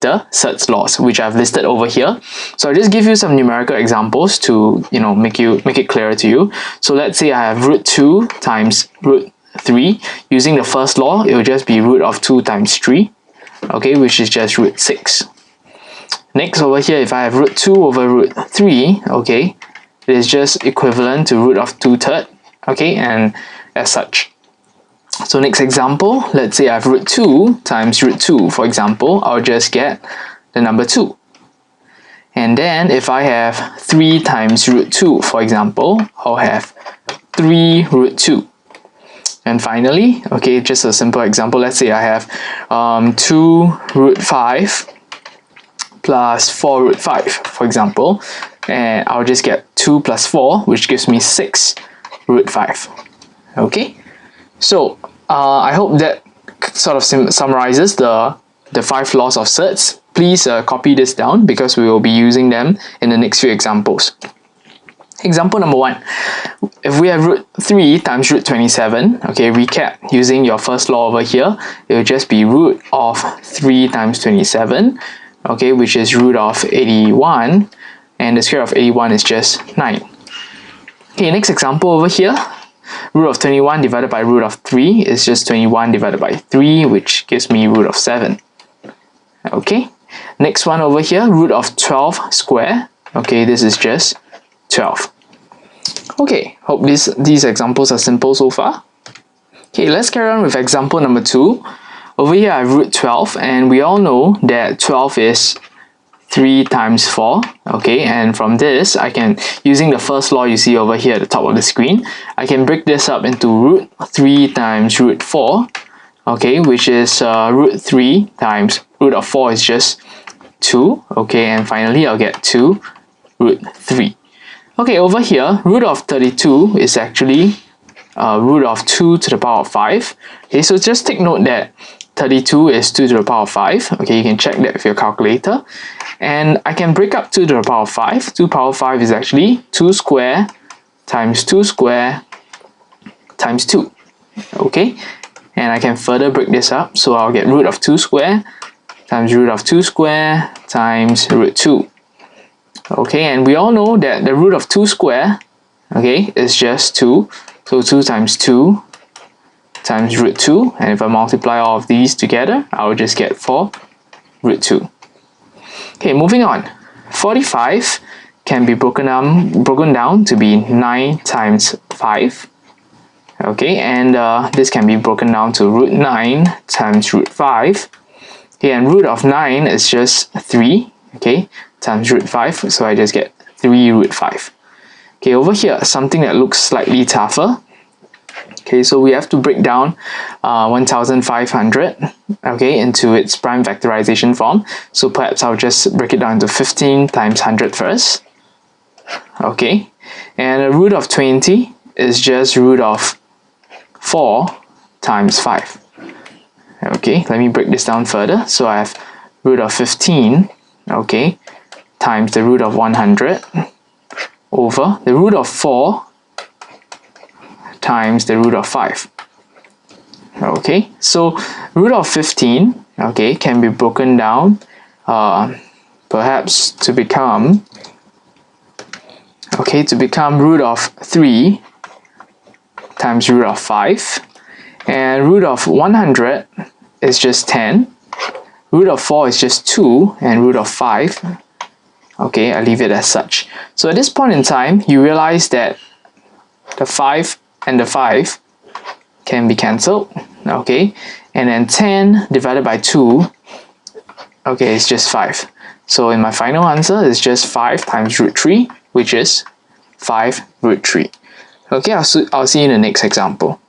the surds laws, which I've listed over here. So I'll just give you some numerical examples to make it clearer to you. So let's say I have root 2 times root 3. Using the first law, it will just be root of 2 times 3, okay, which is just root 6. Next, over here, if I have root 2 over root 3, okay, it is just equivalent to root of 2/3, okay, and as such. So next example, let's say I have root 2 times root 2, for example, I'll just get the number 2. And then if I have 3 times root 2, for example, I'll have 3 root 2. And finally, okay, just a simple example, let's say I have 2 root 5 plus 4 root 5, for example, and I'll just get 2 plus 4, which gives me 6 root 5. Okay, so I hope that sort of summarizes the 5 laws of surds. Please copy this down because we will be using them in the next few examples. Example number 1. If we have root 3 times root 27, okay, recap using your first law over here, it will just be root of 3 times 27, okay, which is root of 81, and the square of 81 is just 9. Okay, next example over here, root of 21 divided by root of 3 is just 21 divided by 3, which gives me root of 7. Okay, next one over here, root of 12 square, okay, this is just 12. Okay, hope these examples are simple so far. Okay, let's carry on with example number 2. Over here I have root 12, and we all know that 12 is 3 times 4, okay, and from this I can, using the first law you see over here at the top of the screen, I can break this up into root 3 times root 4, okay, which is root 3 times root of 4 is just 2, okay, and finally I'll get 2 root 3. Okay, over here, root of 32 is actually root of 2 to the power of 5. Okay, so just take note that 32 is 2 to the power of 5. Okay, you can check that with your calculator. And I can break up 2 to the power of 5. 2 to the power of 5 is actually 2 square times 2 square times 2. Okay, and I can further break this up. So I'll get root of 2 square times root of 2 square times root 2. Okay, and we all know that the root of 2 square, okay, is just 2. So 2 times 2 times root 2, and if I multiply all of these together, I will just get 4 root 2. Okay, moving on. 45 can be broken down to be 9 times 5. Okay, and this can be broken down to root 9 times root 5. Okay, and root of 9 is just 3, okay, times root 5, so I just get 3 root 5. Okay, over here, something that looks slightly tougher. Okay, so we have to break down 1500, okay, into its prime factorization form. So perhaps I'll just break it down to 15 times 100 first. Okay, and the root of 20 is just root of 4 times 5. Okay, let me break this down further. So I have root of 15, okay, times the root of 100 over the root of 4 times the root of 5. Okay, so root of 15, okay, can be broken down perhaps to become, okay, root of 3 times root of 5, and root of 100 is just 10, root of 4 is just 2, and root of 5, okay, I leave it as such. So at this point in time, you realize that the 5 and the 5 can be cancelled, okay, and then 10 divided by 2, okay, it's just 5. So in my final answer, it's just 5 times root 3, which is 5 root 3. Okay, I'll see you in the next example.